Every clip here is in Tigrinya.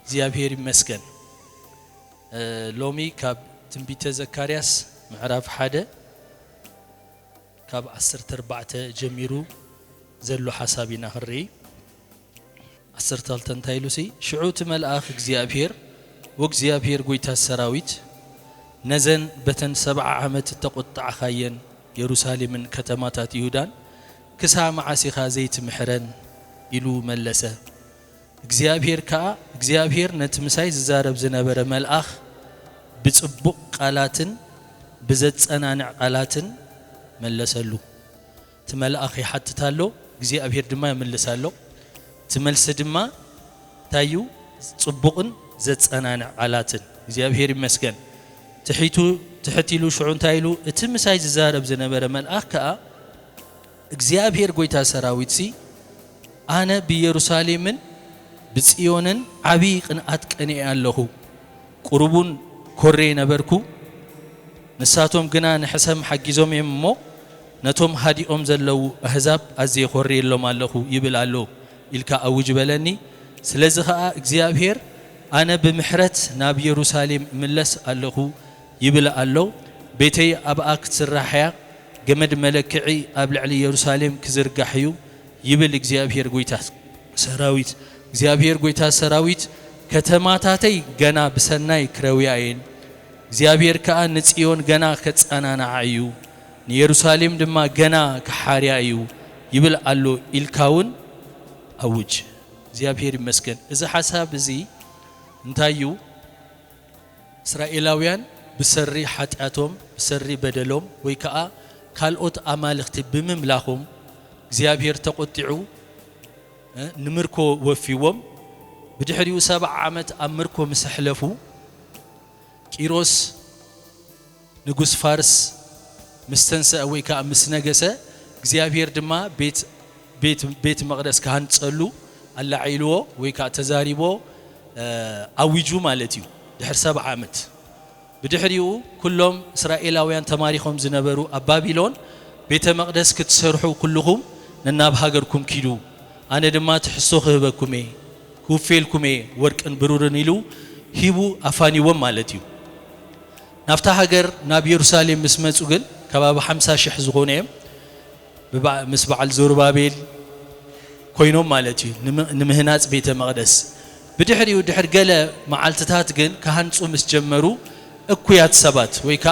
እግዚአብሔር ይመስገን ሎሚ ካብ ትንቢተ ዘካርያስ ምዕራፍ 1 ካብ 14 ጀሚሩ ዘሎ ሐሳቢና ክሪ 12 እንታይሉሲ ሽዑት መልአኽ እግዚአብሔር ወእግዚአብሔር ጎይታ ሰራዊት ነዘን በተን 7 ዓመት ተቆጣዕ ኻየን ኢየሩሳሌምን ከተማታት ይሁዳን ክሳ ማዓሲኻ ዘይት ምሕረን ኢሉ መለሰ እግዚአብሔር ነትምሳይ ዝዛረብ ዝነበረ መልአኽ بتصبق قالاتن بزتصنانع قالاتن ملسلو تملأخي حتى تالو እግዚአብሔር ድማ يملسالو تملس ድማ تايو صبقن زتصنانع قالاتن እግዚአብሔር ይመስገን تحتيلو شعون تايلو اتمساي ززارب زنبره ملأخ كا እግዚአብሔር ጎይታ ሰራዊት ሲ አነ በኢየሩሳሌምን በጽዮንን ዓቢ ቅንዓት ቀኔ ያለሁ ቁርቡን ኮሬ ነበርኩ ንሳቶም ግና ንሕሰም ሓጊዞም የምሞ ነቶም ሃዲኦም ዘለው አህዛብ አዝየ ኮሬ የሎም አለሁ ይብላሉ ኢልካ አውጅ በለኒ ስለዚህ ኸአ እግዚአብሔር አነ በምሕረት ናብ ኢየሩሳሌም ምለስ አለሁ ይብላሉ ቤተይ አብአክ ትስራሕያ ገመድ መለክዒ ኣብ ልዕሊ ኢየሩሳሌም ክዝርጋሕዩ ይብል እግዚአብሔር ጎይታ ሰራዊት እግዚአብሔር ጎይታ ሰራዊት ከተማታተይ ገና በሰናይ ክረውያይን እግዚአብሔር ከአ ንጽዮን ገና ከጻናናዓዩ ኢየሩሳሌም ድማ ገና ከሐሪያዩ ይብል አሎ ኢልካውን አውጅ እግዚአብሔር ይመስገን እዚ ሐሳብ እዚ እንታዩ እስራኤላውያን በሰሪ ኃጢአቶም በሰሪ በደሎም ወይ ከአ ካልኦት አማልክት በመምላኹም እግዚአብሔር ተቆጥዑ ንምርኮ ወፊዎም بدحريو 7 ዓመት አምርኮ መስሕለፉ ቂሮስ ንጉስ ፋርስ ምስተንሰ ወይካ ምስነገሰ እግዚአብሔር ድማ ቤት መቅደስ ካንጸሉ አላዒልዎ ወይካ ተዛሪቦ አዊጁ ማለትዩ ድሕር 7 ዓመት بدحريو ኩሎም እስራኤላውያን ተማሪኾም ዝነበሩ አባቢሎን ቤተ መቅደስ ክትሰርሑ ኩልኹም ንናብ ሃገርኩም ኪዱ አነ ድማ ትሕሶ ክህበኩሜ ኩፌልኩሜ ወርቅን ብሩርን ኢሉ ሂቡ አፋኒዎም ማለትዩ ናፍታ ሀገር ናብ ኢየሩሳሌም መስመጹ ግን ከባቢ 50,000 ዝሆነም ምስ በዓል ዘሩባቤል ኮይኖም ማለትዩ ንምህናጽ ቤተ መቅደስ بدحريو ድሕር ገለ መዓልትታት ግን ካህንጹ ምስ ጀመሩ እኩያት ሰባት ወይካ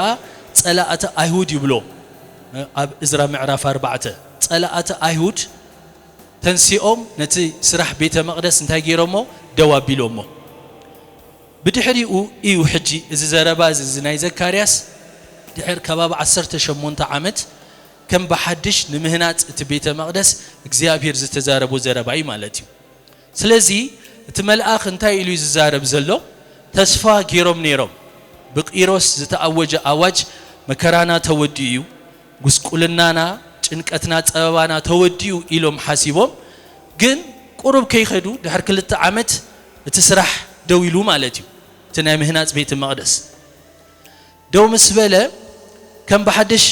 ጸላአተ አይሁድ ይብሎ ኣብ እዝራ ምዕራፍ 4 ጸላአተ አይሁድ ተንሲኦም ነቲ ስራሕ ቤተ መቅደስ እንታይ ገይሮሞ ደዋቢሎሞ بدحريو እዩ ሕጂ እዚ ዘረባ እዚ ናይ ዘካርያስ ድሕር ከባቢ 18 ዓመት ከም በሐድሽ ንምህናጽ እቲ ቤተ መቅደስ እግዚአብሔር ዝተዛረቦ ዘረባይ ማለትዩ ስለዚ እቲ መልአኽ እንታይ ኢሉ ይዛረብ ዘሎ ተስፋ ገይሮም ነይሮም በቂሮስ ዝተአወጀ አዋጅ መከራና ተወዲዩ ጉስቁልናና ጭንቀትና ጸባባና ተወዲዩ ኢሎም ሐሲቦም ግን ቁርብ ከይኸዱ ድሕር 2 ዓመት እቲ ስራሕ ደው ኢሉ ማለትዩ እቲ ናይ ምህናጽ ቤተ መቅደስ ደው መስበለ ከም በሐድሽ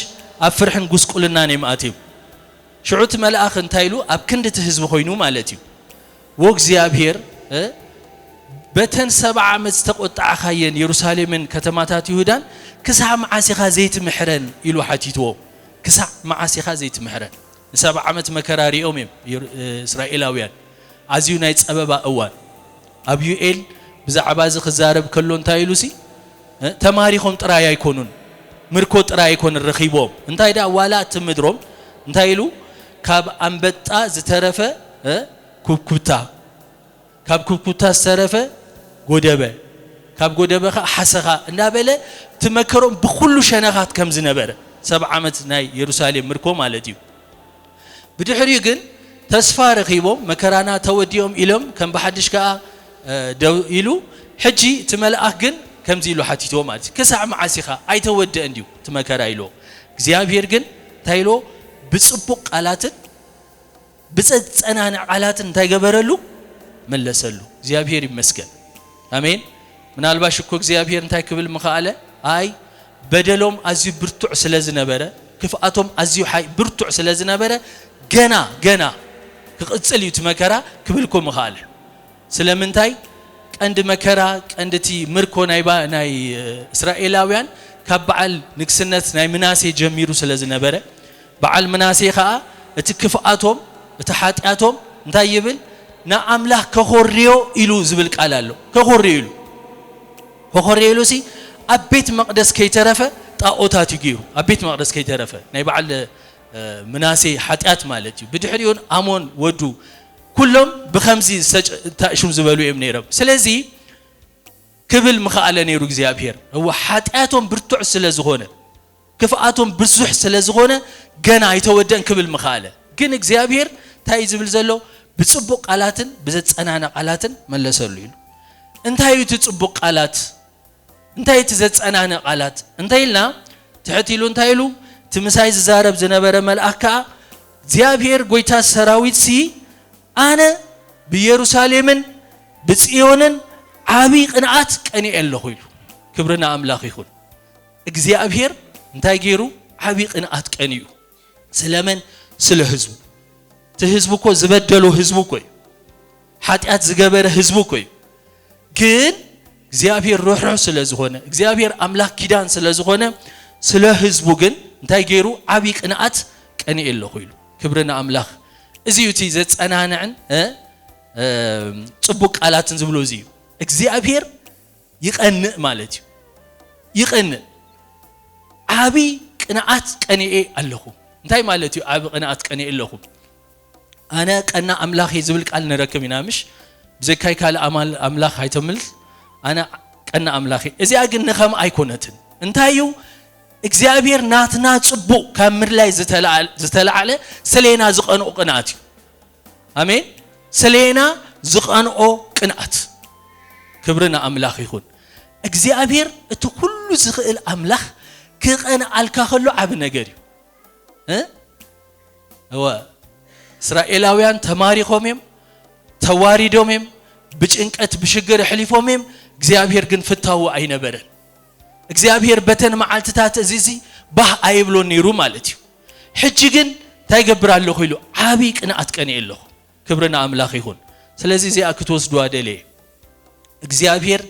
ኣብ ፍርሕን ጉስቁልናን ይማአትዩ ሽዑት መልአኽ እንታይሉ ኣብ ክንድ እቲ ህዝብ ኮይኑ ማለትዩ ወእግዚአብሔር በተን 7 ዓመት ተቆጣዕ ኻየን ኢየሩሳሌምን ከተማታት ይሁዳን ክሳ ማዓሲኻ ዘይት ምሕረን ኢሉ ሓቲትዎ ክሳ ማዓሲኻ ዘይት ምሕረን 7 ዓመት መከራሪኦም እስራኤላውያን አዝዩ ናይ ጸበባ እዋን ኣብ ዩኤል ብዛዕባ እዚ ክዛረብ ከሎ እንታይሉሲ ተማሪኾም ጥራይ አይኮኑን ምርኮ ጥራይ አይኮን ረኺቦም እንታይ ዳ ዋላ ትምድሮም እንታይሉ ካብ አንበጣ ዝተረፈ ኩብኩብታ ካብ ኩብኩብታ ዝተረፈ ጎደበ ካብ ጎደበ ሓሰኻ እንዳበለ ትመከሮም በኩሉ ሸነኻት ከም ዝነበረ 7 ዓመት ናይ ኢየሩሳሌም ምርኮ ማለትዩ بدحريو ግን ተስፋ ረኺቦም መከራና ተወዲዮም ኢሎም ከም በሐድሽ ከአ ደው ኢሉ ሕጂ ትመልአኽ ግን ከምዚ ኢሉ ሓቲትዎ ማለት ከሳዕ ማዓሲኻ አይተወደ እንዲዩ ትመከራ ኢሎ እግዚአብሔር ግን ታይሎ ብጽቡቅ ቃላትን ብጸጸናን ቃላትን ታይገበረሉ መለሰሉ እግዚአብሔር ይመስገን አሜን ምናልባሽ እኮ እግዚአብሔር እንታይ ክብል መኻለ አይ በደሎም አዝዩ ብርቱዕ ስለዝነበረ ክፍአቶም አዝዩ ብርቱዕ ስለዝነበረ ገና ክቅጽል ይት መከራ ክብልኩም መኻለ ስለምንታይ ቀንድ መከራ ቀንድቲ ምርኮ ናይ እስራኤላውያን ካብ በዓል ንግስነት ናይ ምናሴ ጀሚሩ ስለዝነበረ በዓል ምናሴ ኸኣ እቲ ክፍኣቶም እቲ ኃጢአቶም እንታይ ይብል ንኣምላኽ ከኾርዮ ኢሉ ዝብል ቃል ኣሎ ከኾርዮ ኢሉ ሲ ኣብ ቤት መቅደስ ከይተረፈ ጣዖታት ይገይሩ ኣብ ቤት መቅደስ ከይተረፈ ናይ በዓል ምናሴ ኃጢአት ማለት እዩ ብድሕሪውን አሞን ወዱ ኩሎም ብኸምዚ ታእሹም ዝበሉ እዮም ነይሮም ስለዚ ክብል ምኻአለ ነይሩ እግዚአብሔር هو ኃጢአቶም ብርቱዕ ስለዝኾነ ክፍኣቶም ብርሱሕ ስለዝኾነ ገና አይተወደን ክብል ምኻአለ ግን እግዚአብሔር ታይ ዝብል ዘሎ ብጽቡቅ ቃላትን ብዘጸናና ቃላትን መለሰሉ ይሉ እንታይ እቲ ጽቡቅ ቃላት እንታይ እቲ ዘጸናና ቃላት እንታይልና ትሕቲሉ እንታይሉ ትምሳይ ዝዛረብ ዝነበረ መልአክ እግዚአብሔር ጎይታ ሰራዊት ሲ አነ በኢየሩሳሌምን በጽዮንን ዓቢ ቅንዓት ቀኒ ኣለኹ ኢሉ ክብርና አምላኽ ይኹን እግዚአብሔር እንታይ ገይሩ ዓቢ ቅንዓት ቀኒዩ ስለምን ስለ ህዝቡ ህዝቡ እኮ ዝበደሉ ህዝቡ እኮ ኃጢአት ዝገበረ ህዝቡ እኮ ግን እግዚአብሔር ሩህሩህ ስለዝኾነ እግዚአብሔር አምላክ ኪዳን ስለዝኾነ ስለ ህዝቡ ግን እንታይ ገይሩ ዓቢ ቅንዓት ቀኒ ኣለኹ ኢሉ ክብርና አምላኽ እዚዩ እቲ ዘጸናንዕን ጽቡቅ ቃላትን ዝብሎ እዚዩ እግዚአብሔር ይቀንዕ ማለት እዩ ይቀንዕ ዓቢ ቅንዓት ቀኒኤ ኣለኹ እንታይ ማለት እዩ ዓቢ ቅንዓት ቀኒኤ ኣለኹ አነ ቀና አምላኽ ዝብል ቃል ንረክብ ኢና ምሽ ብዘካይ ካል አምላኽ አይተምል አነ ቀና አምላኽ እዚያ ግን ንኸም አይኮነትን እንታዩ እግዚአብሔር ናትና ጽቡቅ ከምር ላይ ዝተላዓለ ሰሌና ዝቀንኦ ቅንዓት እዩ አሜን ሰሌና ዝቀንኦ ቅንዓት ክብርና አምላኽ ይኹን እግዚአብሔር እቲ ሁሉ ዝኽእል አምላኽ ክቀንዓልካ ከሎ ዓብ ነገር እዩ እስራኤላውያን ተማሪኾም እዮም ተዋሪዶም እዮም ብጭንቀት ብሽግር ሕሊፎም እዮም እግዚአብሔር ግን ፍታው አይነበረን እግዚአብሔር በተን መዓልትታት እዚዚ ባህ አይብሎ ነይሩ ማለት እዩ ሕጂ ግን ታይገብር ኣለኹ ኢሉ ዓቢ ቅንዓት ቀኒ ኣለኹ ክብርና አምላኽ ይኹን ስለዚህ እዚኣ ክትወስዱ አደለ እግዚአብሔር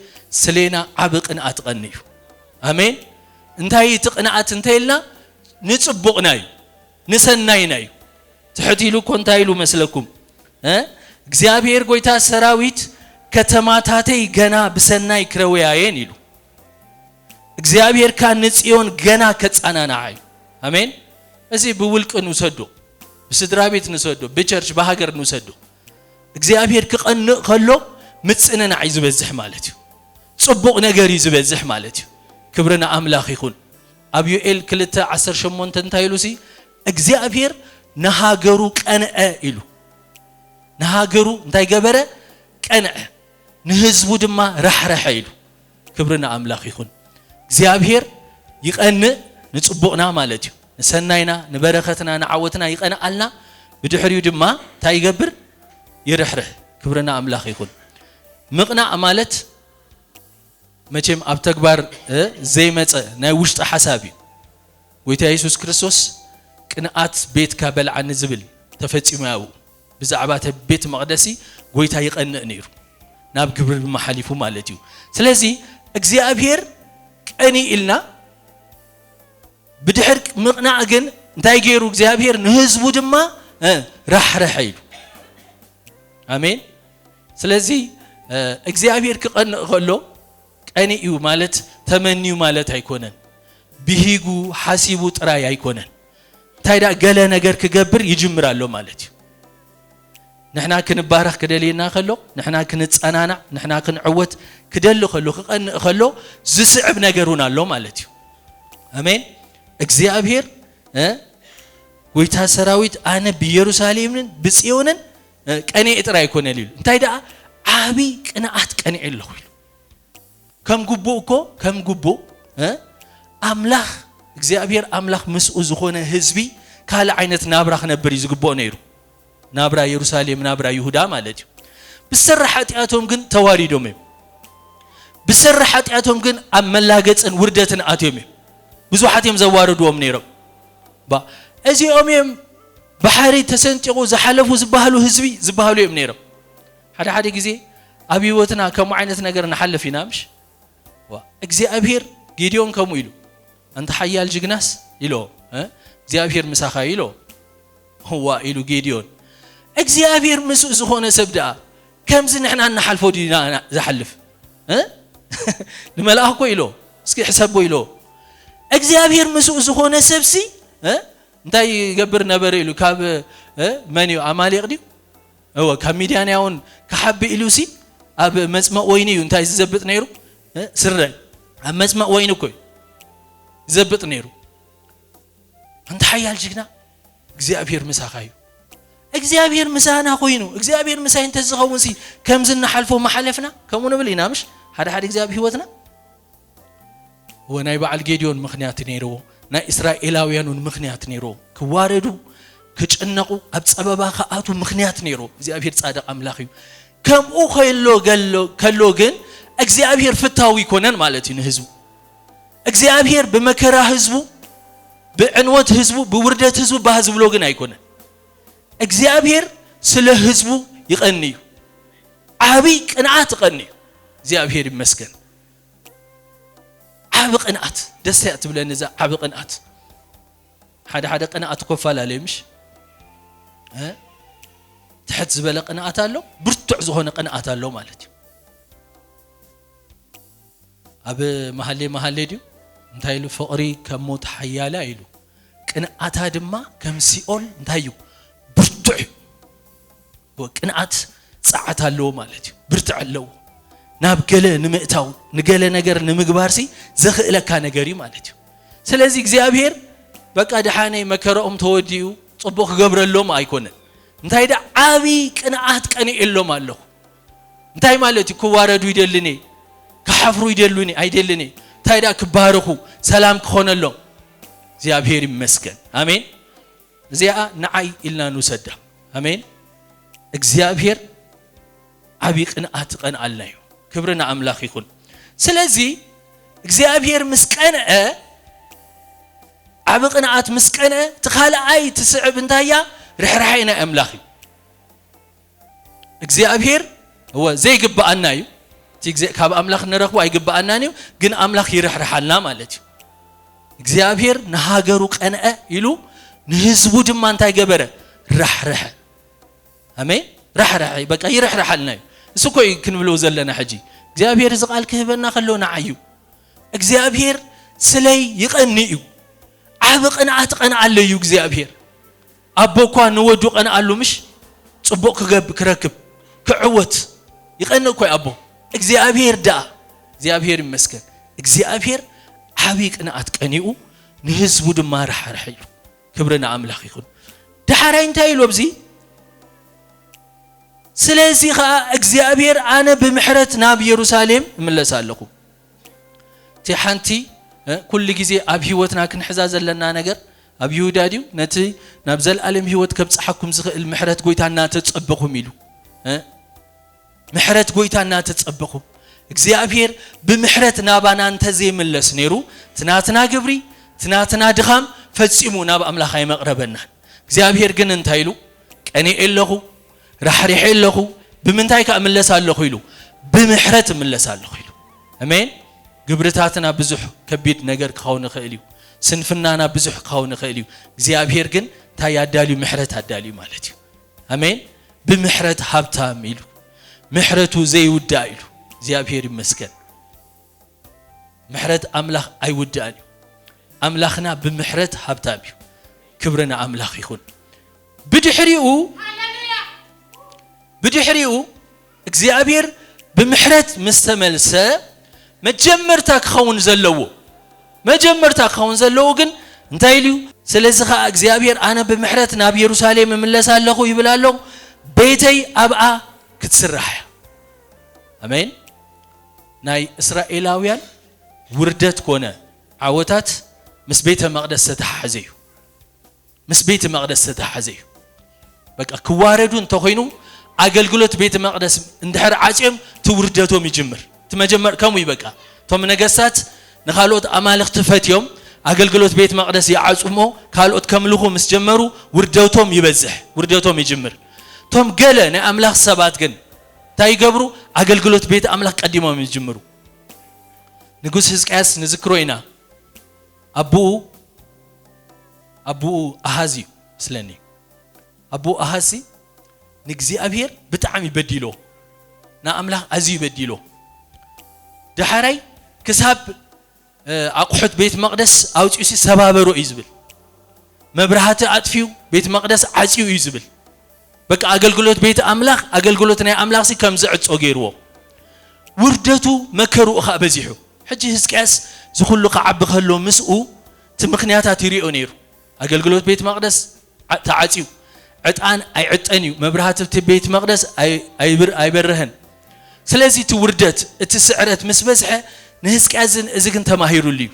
ስለና ዓቢ ቅንዓት ቀኒ እዩ አሜን እንታይ እቲ ቅንዓት እንታይልና ንጽቡቅና እዩ ንሰናይና እዩ ትሕቲሉ ኮንታይሉ መስለኩም እግዚአብሔር ጎይታ ሰራዊት ከተማታተይ ገና በሰናይ ክረውያየን ይሉ እግዚአብሔር ካንጽዮን ገና ከጻናናዓይ አሜን እዚ ብውልቅ ንውሰዶ በስድራ ቤት ንውሰዶ በቸርች በሀገር ንውሰዶ እግዚአብሔር ክቀንዕ ከሎ ምጽነናዓይ ዝበዝሕ ማለት እዩ ጽቡቅ ነገር ይዝበዝሕ ማለት እዩ ክብርና አምላኽ ይኹን ኣብ ዮኤል 2:18 እንታይሉሲ እግዚአብሔር ነሃገሩ ቀንዐ ኢሉ ነሃገሩ እንታይ ገበረ ቀንዐ ንህዝቡ ድማ ረሕረሐ ኢሉ ክብርና አምላኽ ይኹን እግዚአብሔር ይቀንዕ ንጽቡቅና ማለት እዩ ንሰናይና ንበረኸትና ንዓወትና ይቀንዓልና ብድሕሪው ድማ እንታይ ይገብር ይረሕረህ ክብርና አምላኽ ይኹን ምቅናዕ ማለት መቼም ኣብ ተግባር ዘይመጸ ናይ ውሽጢ ሓሳብ እዩ ጎይታ ኢየሱስ ክርስቶስ ቅንዓት ቤት ካበልዓኒ ዝብል ተፈጺሙ ያው ብዛዕባ ቤት መቅደሲ ጎይታ ይቀንዕ ነይሩ ናብ ግብር መሐሊፉ ማለት እዩ ስለዚ እግዚአብሔር ቀኒ ኢልና ብድሕር ምቅናዕ ግን እንታይ ገይሩ እግዚአብሔር ንህዝቡ ድማ ረሕረሐ ኢሉ አሜን ስለዚ እግዚአብሔር ክቀንዕ ከሎ ቀኒ እዩ ማለት ተመኒዩ ማለት አይኮነን ቢሂጉ ሐሲቡ ጥራይ አይኮነን ታይዳ ገለ ነገር ክገብር ይጅምራሎ ማለት እዩ ንሕና ክንባረኽ ክደልየና ከሎ ንሕና ክንጻናናዕ ንሕና ክንዕወት ክደል ከሎ ክቀንዕ ከሎ ዝስዕብ ነገሩን ኣሎ ማለት እዩ አሜን እግዚአብሔር ጎይታ ሰራዊት አነ በኢየሩሳሌምን በጽዮንን ቀኒ ጥራይ አይኮነን ይሉ እንታይዳ ዓቢ ቅንዓት ቀኒ ኣለኹ ኢሉ ከም ጉቦ አምላኽ እግዚአብሔር አምላኽ መስኡ ዝኾነ ህዝቢ ካለ አይነት ናብራ ክነብር ይዝግቦ ነይሩ ናብራ ኢየሩሳሌም ናብራ ይሁዳ ማለት እዩ ብሰራ ኃጢአቶም ግን ተዋሪዶም ብሰራ ኃጢአቶም ግን ኣብ መላገጽን ውርደትን አትዮም ብዙሓትዮም ዘዋርዶም ነይሮም እዚኦም ባሕሪ ተሰንጢቁ ዝሓለፉ ዝበሃሉ ህዝቢ ዝበሃሉ እዮም ነይሮም ሓደ ግዜ أبيوتنا كم عينة نجر نحل في نامش እግዚአብሔር ጌዲዮን ከሙ ይሉ አንተ ኃያል ጅግናስ ይሎ እግዚአብሔር ምሳኻ ይሎ هو ይሉ ጌዲዮን እግዚአብሔር ምስኡ ዝኾነ ሰብዳ ከምዝ ንሕና ንሓልፎ ዲና ዝሐልፍ ንመላእኮ ይሎ እስኪ ሕሰቦ ይሎ እግዚአብሔር ምስኡ ዝኾነ ሰብሲ እንታይ ይገብር ነበር ይሉ ካብ ማንዩ አማሌቅ ዲው ካብ ሚድያናውን ከሐብ ኢሉሲ አብ መጽመእ ወይኒ እንታይ ዝዘብጥ ነይሩ ስረ አብ መጽመእ ወይኒ ኮይ ዝዘብጥ ነይሩ አንተ ኃያል ጅግና እግዚአብሔር ምሳኻዩ እግዚአብሔር ምሳና ኮይኑ እግዚአብሔር ምሳይን ተዝኸውንሲ ከምዝና ሐልፎ ማሐለፍና ከመኑ ብሊና ምሽ ሓደ ሓደ እግዚአብሔር ህይወትና ወናይ በዓል ጌዲዮን ምኽንያት ነይሩ ናይ እስራኤላውያኑን ምኽንያት ነይሩ ክዋረዱ ክጭነቁ አብ ጸበባ ከአቱ ምኽንያት ነይሩ እግዚአብሔር ጻድቅ አምላኽ እዩ ከምኡ ከሎ ግን እግዚአብሔር ፍታዊ ኮነን ማለት ነው ህዝቡ እግዚአብሔር በመከራ ህዝቡ በዕንወት ህዝቡ በውርደት ህዝቡ በህዝቡ ብሎ ግን አይኮነን እግዚአብሔር ስለ ህዝቡ ይቀንዩ አቢ ቅንዓት ይቀንዩ እግዚአብሔር ይመስገን አብ ቅንዓት ደስ ያትብለን እዛ አብ ቅንዓት ሓደ ቅንዓት ኮፋል አለምሽ تحت زبالة قناعات له برتع زهون قناعات له مالتي أب محلي ديو انتايلو فقري كموت حيالا إلو قناعات هادما كم سيول انتايو برتع وقناعات ساعات له مالتي برتع له نابقله نمئتاو نقله نجر نمقبارسي زخئله كان نجري مالتي سلازي እግዚአብሔር በቃ ደሃኔ መከራኦም ተወዲዩ ጽቦክ ገብረ ሎም አይኮነን እንታይ ዳ አቢ ቅንዓት ቀኒ የሎም አለሁ እንታይ ማለት ይኩዋረዱ ይደልኔ ከሐፍሩ ይደሉኔ አይደልኔ ታይዳ ክባረኹ ሰላም ከሆነሎ እግዚአብሔር ይመስገን አሜን እዚያ ነዓይ ኢልና ንሰዳ አሜን እግዚአብሔር አቢ ቅንዓት ቀን አላዩ ክብርና አምላኽ ይሁን ስለዚህ እግዚአብሔር ምስቀነ አብ ቅንዓት ምስቀነ ተኻላአይ ትስዕብ እንታያ رحرحينا أملاخي እግዚአብሔር هو زي يقبأنا يو تيجي كاب أملاخ نرخو أي يقبأنا نيو جن أملاخ يرحرحنا مالتي እግዚአብሔር نهاجرو قنأ يلو نهزبو جمان تاي جبره رحرح أمين رحرح بقى يرحرحنا سكو يمكن بلو زلنا حجي እግዚአብሔር زقال كهبنا خلونا عيو እግዚአብሔር سلي يقنيو عبقنا عتقنا على يو እግዚአብሔር أبوكوا نودو أنا قالوا مش صبوك كركب كعوت يقنن كوي أبو እግዚአብሔር دا እግዚአብሔር يمسكن እግዚአብሔር حبيك أنا أتقنيو نهزبو دما رحرحيو كبرنا أملاخ يكون دحرين تايلو بزي سلازي እግዚአብሔር أنا بمحرت ناب يروساليم ملسالكو تي حنتي كل جزء أبي وتنا كن حزاز لنا نجر أب يهوداديو نتي نبزل ألم هيوت كبس حكم زخ المحرت قويتنا تتصبقوا ميلو محرت قويتنا تتصبقوا እግዚአብሔር بمحرت نابانا انتزي من لسنيرو تناتنا قبري تناتنا دخام فتصيمو ناب أملاخي مقربنا እግዚአብሔር ግን እንታይሉ ቀኔ የለኹ ረሕሪሕ የለኹ ብምንታይ ከመለሳለኹ ይሉ بمحرت መለሳለኹ ይሉ አሜን ግብርታትና ብዙሕ ከቢድ ነገር ከሆነ ኸእልዩ سنفنانا بزح قاون خيليو እግዚአብሔር ግን ታያዳሊ محرت አዳሊ ማለት እዩ አሜን بمحرت ሀብታም ይሉ محرቱ ዘይውዳ ይሉ እግዚአብሔር ይመስገን محرت አምላኽ አይውዳኒ አምላኽና بمحرت ሀብታም እዩ ክብርና አምላኽ ይሁን ብድሕሪኡ እግዚአብሔር بمحرت مستملሰ መጀመርታ ክኸውን ዘለዎ መጀመርታ ከውን ዘለው ግን እንታይሉ ስለዚህ እግዚአብሔር አነ በመሕረት ናብ ኢየሩሳሌም መለሳለሁ ይብላለው ቤተይ አብአ ክትስራህ አሜን ናይ እስራኤላውያን ውርደት ኮነ ዓወታት ምስ ቤተ መቅደስ ተተሐዘዩ ምስ ቤተ መቅደስ ተተሐዘዩ በቃ ክዋረዱን ተኾይኑ አገልግሎት ቤተ መቅደስ እንድሕር ዓጽም ትውርደቶም ይጅምር ትመጀመር ከሙ ይበቃ ቶም ነገስታት نخالوت أمالخ تفتيهم أقلقلوت بيت مقدس يعصمو خالوت كملوخو مسجمرو وردوتهم يبزح وردوتهم يجمر توم قال أنا أملاخ سبات جن ታይገብሩ አገልግሎት ቤት አምላክ ቀድሞም ይጀምሩ ንጉስ ሕዝቅያስ ንዝክሮይና አቡ አሃዚ ስለኒ አቡ አሃዚ ንግዚአብሔር በጣም ይበድሎ ና አምላክ አዚ ይበድሎ ደሐራይ ክሳብ አቁሑት ቤት መቅደስ አውጪሲ ሰባበሮ ይዝብል መብራሃት አጥፊው ቤት መቅደስ አጪው ይዝብል በቃ አገልግሎት ቤት አምላክ አገልግሎት ናይ አምላክ ሲ ከም ዝዕጾ ገይርዎ ውርደቱ መከሩ እኻ በዚሑ ሕጂ ሕዝቅያስ ዝኹሉ ከዓብ ከሎ ምስኡ ትምክንያታት ይሪኦ ነይሩ አገልግሎት ቤት መቅደስ ተዓጺው ዕጣን አይዕጠንዩ መብራሃት ቤት መቅደስ አይበረህን ስለዚህ ትውርደት እትስዕረት ምስበዝሐ ንሕዝቅያስን እዝግን ተማሂሩልዩ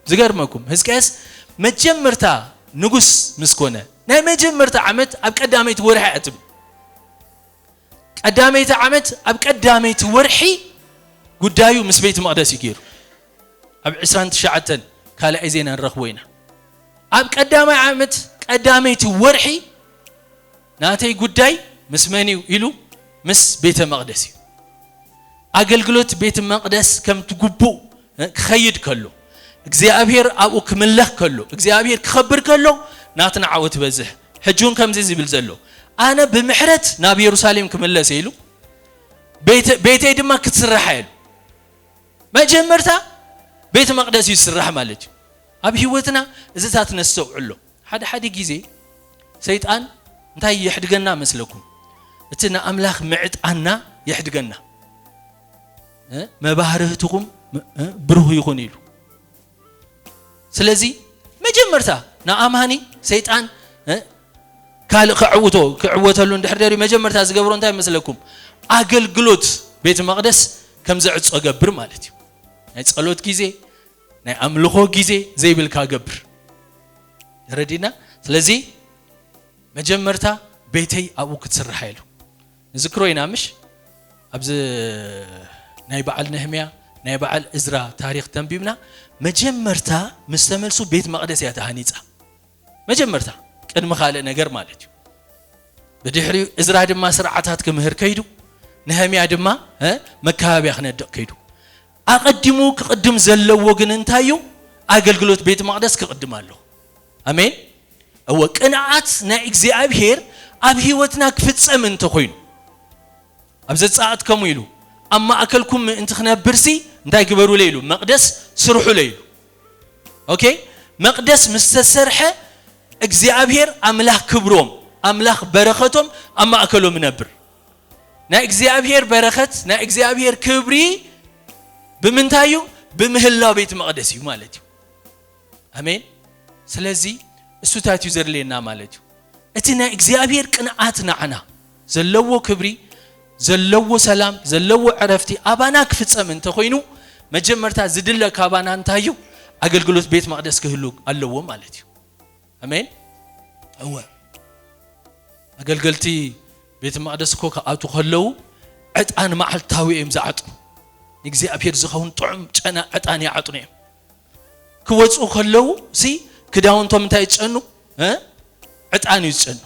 ዝገርመኩም ሕዝቅያስ መጀመርታ ንጉስ ምስኮነ ናይ መጀመርታ ዓመት ኣብ ቀዳመይቲ ወርሒ አጥብ ቀዳመይቲ ዓመት ኣብ ቀዳመይቲ ወርሒ ጉዳዩ ምስ ቤት መቅደስ ይገይሩ ኣብ 29 ካልኣይ ዜና ንረኽቦይና ኣብ ቀዳማይ ዓመት ቀዳመይቲ ወርሒ ናተይ ጉዳይ ምስ መኒው ኢሉ ምስ ቤተ መቅደስ አገልግሎት ቤተ መቅደስ ከም ትጉቡእ ክኸይድ ከሎ እግዚአብሔር አብኡ ክምለኽ ከሎ እግዚአብሔር ክኸብር ከሎ ናትና ዓወት በዝሕ ሕጁን ከምዚ ዝብል ዘሎ አነ ብምሕረት ናብ ኢየሩሳሌም ክምለስ ኢሉ ቤተይ ድማ ክትስራሕ ኢሉ መጀመርታ ቤተ መቅደስ ይስራሕ ማለት እዩ ኣብ ህይወትና እዝታት ነስተውዕሎ ሓደ ግዜ ሰይጣን እንታይ ይሕድገና መስለኩም እትና አምላክ ምዕጣና ይሕድገና መባህርህትኩም ብሩህ ይኹን ኢሉ ስለዚህ መጀመርታ ናአማኒ ሰይጣን ካል ክዕወተሉ እንድሕደሪ መጀመርታ ዝገብሮ እንታይ መስለኩም አገልግሎት ቤተ መቅደስ ከም ዘዕጾ ገብር ማለት እዩ ናይ ጸሎት ጊዜ ናይ አምልኾ ጊዜ ዘይብልካ ገብር ረዲና ስለዚህ መጀመርታ ቤተይ አቡ ክትስራሕ ኢሉ ንዝክሮይና ምሽ ኣብዚ ናይ በዓል ነህምያ ናይ በዓል እዝራ ታሪክ ተንቢብና መጀመርታ ምስተመልሱ ቤት መቅደስ ያተሃኒጻ መጀመርታ ቅድመ ካለ ነገር ማለት እዩ በድሕሪ እዝራ ድማ ስርዓታት ክምህር ከይዱ ነህምያ ድማ መካባቢያ ክነድቕ ከይዱ አቀድሙ ክቅድም ዘለዎ ግን እንታዩ አገልግሎት ቤት መቅደስ ክቅድም አለ አሜን እወ ቅንዓት ናይ እግዚአብሔር ኣብ ህይወትና ክፍጸም እንተ ኮይኑ ኣብ ዘጻአት ከሙ ኢሉ አማ አከልኩም እንት ክነብርሲ እንታይ ግበሩ ለይሉ መቅደስ ስርሑ ለይሉ ኦኬ መቅደስ ምስተሰርሐ እግዚአብሔር አምላክ ክብሮም አምላክ በረከቶም አማ አከሎም ነብር ናይ እግዚአብሔር በረከት ናይ እግዚአብሔር ክብሪ በምንታዩ በምህላው ቤት መቅደስ እዩ ማለት እዩ አሜን ስለዚህ እሱታት ይዘርለና ማለት እዩ እቲ ናይ እግዚአብሔር ቅንዓት ናዕና ዘለዎ ክብሪ ዘለዎ ሰላም ዘለዎ ዕረፍቲ አባና ክፍጸም እንተ ኮይኑ መጀመርታ ዝድለ ካባና እንታዩ አገልግሎት ቤት መቅደስ ክህሉ አለዎ ማለት እዩ አሜን እወ አገልግልቲ ቤት መቅደስ ከአቱ ከለው ዕጣን ማዓልታዊ እዮም ዝዓጥኑ እግዚአብሔር ዝኸውን ጥዑም ጨና ዕጣን ያዓጥኑ እዮም ክወጹ ከለው ሲ ክዳውንቶም እንታይ ይጨኑ ዕጣን ይጨኑ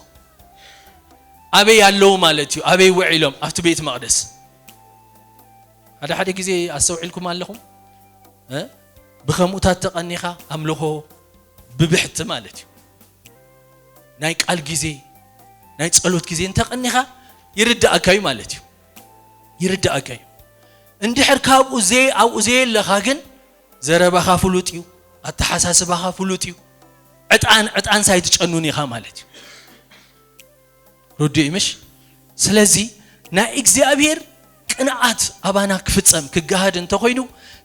አበይ ያለው ማለት እዩ አበይ ወዒሎም አፍቲ ቤት መቅደስ ሓደ ጊዜ አስተውዒልኩም ኣለኹም ብኸምኡታት ተቀኒኻ አምልኾ ብብሕቲ ማለት እዩ ናይ ቃል ጊዜ ናይ ጸሎት ጊዜ እንተቀኒኻ ይርዳእካ እዩ ማለት እዩ ይርዳእካ እዩ እንድሕር ካብኡ ኣብኡ ለኻ ግን ዘረባኻ ፍሉጥ እዩ አተሓሳስባኻ ፍሉጥ እዩ ዕጣን ሳይትጨኑን ኢኻ ማለት እዩ ሩዲ ይምሽ ስለዚህ ናይ እግዚአብሔር ቅንዓት አባና ክፍጸም ክጋሃድ እንተ ኮይኑ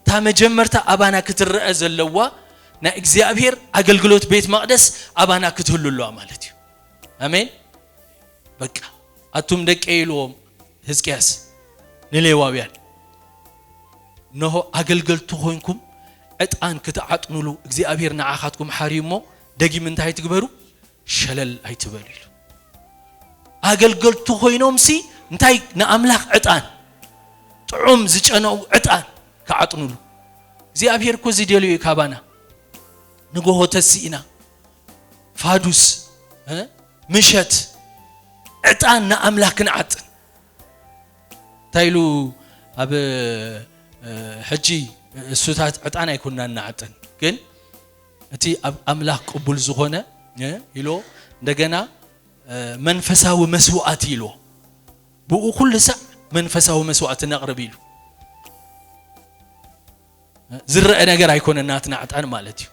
ታ መጀመርታ አባና ክትረአ ዘለዋ ናይ እግዚአብሔር አገልግሎት ቤት መቅደስ አባና ክትህልሉዋ ማለት እዩ አሜን በቃ አቱም ደቀይሎም ሕዝቅያስ ንሌዋውያን ነሆ አገልግልቱ ሆንኩም ዕጣን ክትዓጥኑሉ እግዚአብሔር ንዓኻትኩም ሓሪሞ ደጊም እንታይ ትግበሩ ሸለል አይትበሉ ኢሉ አገልግልቱ ሆይኖምሲ እንታይ ንአምላክ ዕጣን ጥዑም ዝጨነው ዕጣን ከዓጥኑሉ እግዚአብሔር እኮ ዝደልዩ ካባና ንጎሆ ተሲኢና ፋዱስ ምሸት ዕጣን ንአምላክ ንዓጥን تايلو أب حجي السوتات عطانا يكوننا نعطن كن أتي أملاك قبول زخونة يلو دجنا منفسه ومسوعات يلو بقول كل ساعة منفسه ومسوعات نقرب يلو زر أنا جرا يكون الناتنا عطان مالتي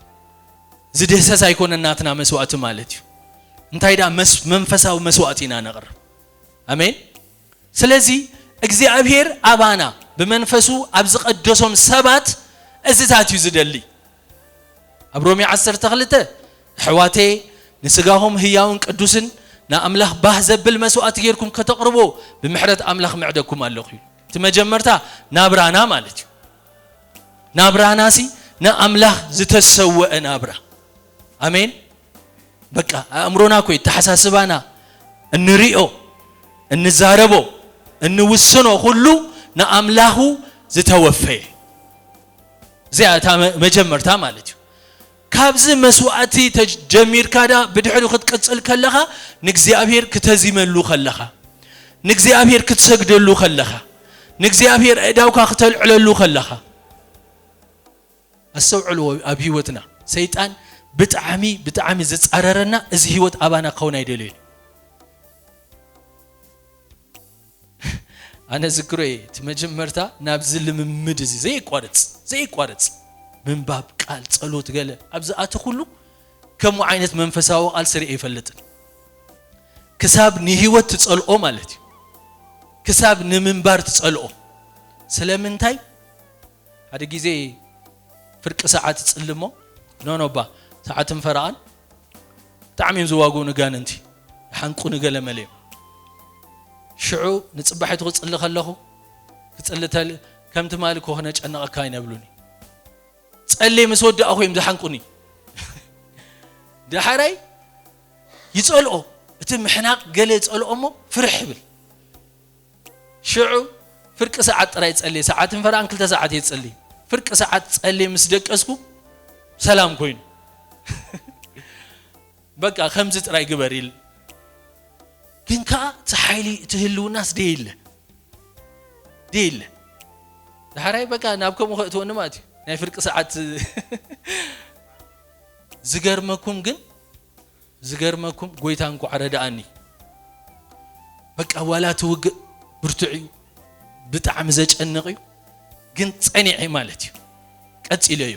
زد هسا يكون الناتنا مسوعات مالتي انتايدا منفسه ومسوعاتنا نقرب أمين سلزي እግዚአብሔር አባና በመንፈሱ አብዝቅ ቀደሶም ሰባት እዝታት ይዝደልይ አብሮሚ 12 ሕዋቴ ንስጋሆም ህያውን ቅዱስን ናአምላኽ ባህ ዘብል መስዋዕት ጌርኩም ከተቅርቦ በምሕረት አምላኽ ምዕደኩም አለኹ ትመጀመርታ ናብራና ማለት ናብራናሲ ናአምላኽ ዝተሰወአ ናብራ አሜን በቃ አእምሮና ኮይ ተሐሳስባና እንሪኦ እንዛረቦ እንውስኖ ሁሉ ናአምላኹ ዝተወፈየ ዚያታ መጀመርታ ማለት ካብዚ መስዋዕቲ ተጀሚርካዳ ብድሕሪ ክትቀጽል ከለኻ ንእግዚአብሔር ክትዚመሉ ከለኻ ንእግዚአብሔር ክትሰግደሉ ከለኻ ንእግዚአብሔር እዳውካ ክትልዕለሉ ከለኻ አሰውዕሉ ኣብ ህይወትና ሰይጣን ብጣዕሚ ዝጻረረና እዚ ህይወት አባና ከውን አይደለም أنا ذكري تمجمرتا نابز الممد زي قارص من باب قال صلوت قال ابزات كله كم عينت منفساو قال سري يفلطن كساب نهيوت تصلقو مالتي كساب نمنبار تصلقو سلامنتاي هذا غزي فرق ساعات تصلمو نو با ساعات فرعان تعميم زواغو نغاننتي حنقو نغله ملي شعو نصبحت غصل خلخو كصلتال كمت مالك هنا ጨነቀ ካይነ ብሉኒ ጸልይ መስወድ አኹም ዘሐንቁኒ ደሐራይ ይጸልኦ እቲ ምሕናቅ ገለ ጸልኦሞ ፍርሕ ብል ሽዑ ፍርቅ ሰዓት ጥራይ ጸልይ ሰዓትን ፈራን 2 ሰዓት ይጸልይ ፍርቅ ሰዓት ጸልይ ምስደቀስኩ ሰላም ኮይኑ በቃ ከምዝ ጥራይ ግበሪል كنكا تحايلي تهلو الناس ديل دحراي بقى نابكم وقتو نماتي ناي فرق ساعات زغرمكم غويتانكو عرداني بقى ولا توق برتعي بطعم زጨنقي ግን ጸኒዒ ማለት ቀጽይለዩ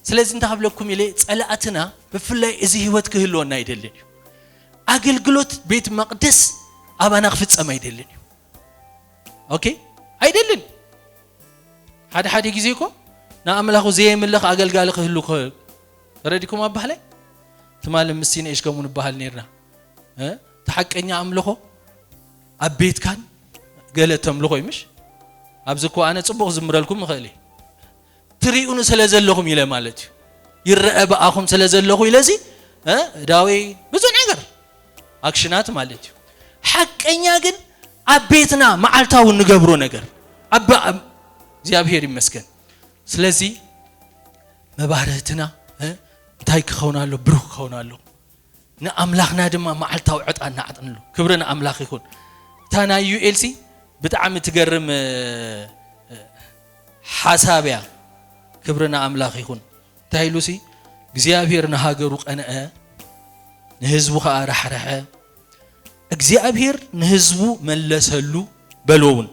ስለዚህ እንታብለኩም ይለ ጸላአትና በፍላይ እዚ ህይወት ክህልወና አይደለም አገልግሎት ቤት መቅደስ አባና ፍጸም አይደለም ኦኬ አይደለም ሐደ ጊዜ እኮ ናአምላኹ ዘየምልኽ አገልጋል ክህሉ ረዲኩም አባህላይ ተማለም ምስቲነ እሽከሙን ባህል ነርና ተሐቀኛ አምልኾ አቤት ካን ገለተም ልኾ ይምሽ አብዝኮ አነ ጽቡቕ ዝምረልኩም ኸሊ ትሪኡኑ ስለዘለኹም ይለ ማለት ይረአ በአኹም ስለዘለኹ ይለዚ ዳዊ ብዙ ነገር አክሽናት ማለት ሐቀኛ ግን አቤትና ማዓልታው ንገብሮ ነገር አባ እግዚአብሔር ይመስገን ስለዚህ መባረትና እንታይ ክኾናሉ ብሩክ ክኾናሉ ንአምላኽና ድማ ማዓልታው ዕጣና አጥንሉ ክብርና አምላኽ ይኹን ታና ዩኤልሲ بتعم تجرم حسابيا كبرنا أملاخ يكون تايلوسي እግዚአብሔር نهاجرو قنأ نهزبو رح እግዚአብሔር نهزبو ملسلو بلون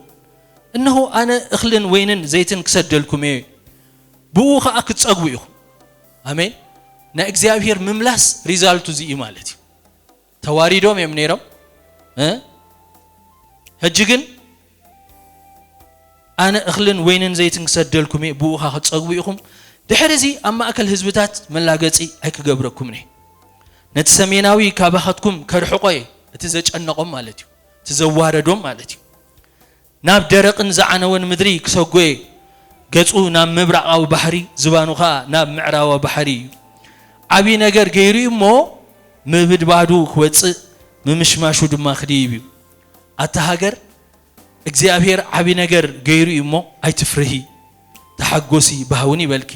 إنه أنا أخلن وينن زيتن كسدلكم بو خا كتصقويو آمين نا እግዚአብሔር مملاس ريزالتو زي مالتي تواريدوم يمنيرم هجيجن أنا أخلن وينن زيتن كسدلكم بوها ختصقويكم دحرزي أما أكل هزبتات من لاقتي هيك جبركم نه نتسميناوي كابختكم كرحقي تزج النقم مالتي تزواردهم مالتي ناب درقن زعنون مدري كسوقي قصو ناب مبرع أو بحري زبانوخا ناب معرا وبحري عبي نجر غيري مو مبد بعدو خوص ممشماشو دما خديبي أتهاجر እግዚአብሔር አቢ ነገር ገይሩ ይሞ አይትፍርሂ ተሐጎሲ ባሁኒ በልኪ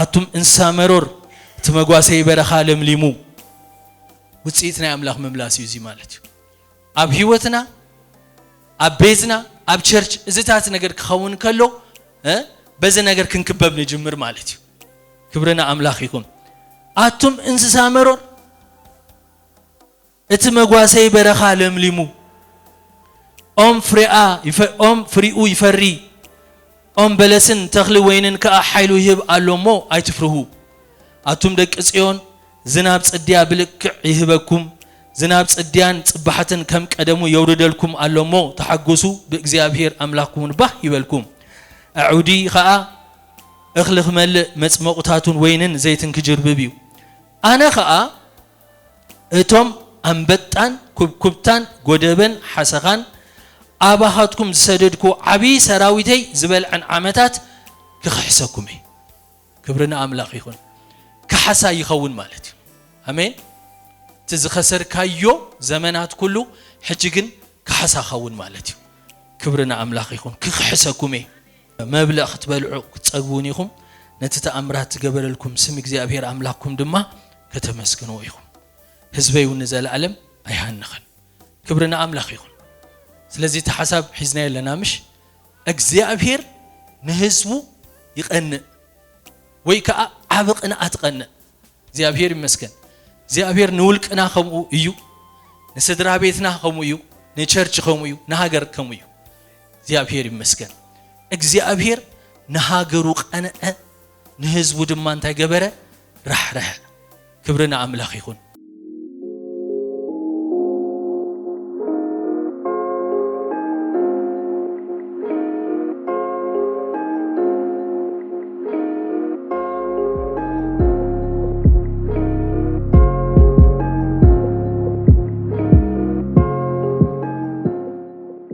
አቱም እንሳመሮር ተመጓሰ ይበረኻ ለምሊሙ ውጽኢትና አምላኽ መምላስ ይዚ ማለት አብ ህይወትና አብ ቤዝና ኣብ ቸርች እዝታት ነገር ክኸውን ከሎ በዚ ነገር ክንክበብ ንጅምር ማለት እዩ ክብርና ኣምላኽ ይኹን ኣቱም እንስሳ መሮር እቲ መጓሰይ በረኻ ለምሊሙ ኦም ፍሪኡ ይፈሪ ኦም በለስን ተኽሊ ወይንን ከኣ ሓይሉ ይህብ ኣሎሞ ኣይትፍርሁ ኣቱም ደቂ ጽዮን ዝናብ ጽድያ ብልክዕ ይህበኩም ዝናብ ጽድያን ጽባሕትን ከም ቀደሙ የውርደልኩም ኣሎሞ ተሓጎሱ ብእግዚአብሔር ኣምላክኩም ባህ ይበልኩም ኣዑዲ ከኣ እኽሊ ክመልእ መጽመቁታቱን ወይንን ዘይትን ክጅርብብ እዩ ኣነ ከኣ እቶም ኣንበጣን ኩብኩብታን ጎደበን ሓሰኻን ኣባኻትኩም ዝሰደድኩ ዓቢ ሰራዊተይ ዝበልዕን ዓመታት ክኽሕሰኩም እዩ ክብርና ኣምላኽ ይኹን ክሓሳ ይኸውን ማለት እዩ ኣሜን ትዝኸሰርካዮ ዘመናት ኩሉ ሕጂ ግን ክሓሳ ኸውን ማለት እዩ ክብርና ኣምላኽ ይኹን ክኽሕሰኩም እዩ መብልዕ ክትበልዑ ክትጸግቡን ኢኹም ነቲ ተኣምራት ትገበረልኩም ስም እግዚአብሔር ኣምላክኩም ድማ ከተመስግኑ ኢኹም ህዝበይ እውን ዘለዓለም ኣይሃንኸን ክብርና ኣምላኽ ይኹን ስለዚህ ተሓሳብ ሒዝና የለና ምሽ እግዚአብሔር ንህዝቡ ይቀንእ ወይ ከዓ ዓብቕና ኣትቀንእ እግዚአብሔር ይመስገን እግዚአብሔር ንውልቅና ከምኡ እዩ ንስድራ ቤትና ከምኡ እዩ ንቸርች ከምኡ እዩ ንሃገር ከምኡ እዩ እግዚአብሔር ይመስገን እግዚአብሔር ንሃገሩ ቀንአ ንህዝቡ ድማ እንታይ ገበረ ራሕረሐ ክብርና ኣምላኽ ይኹን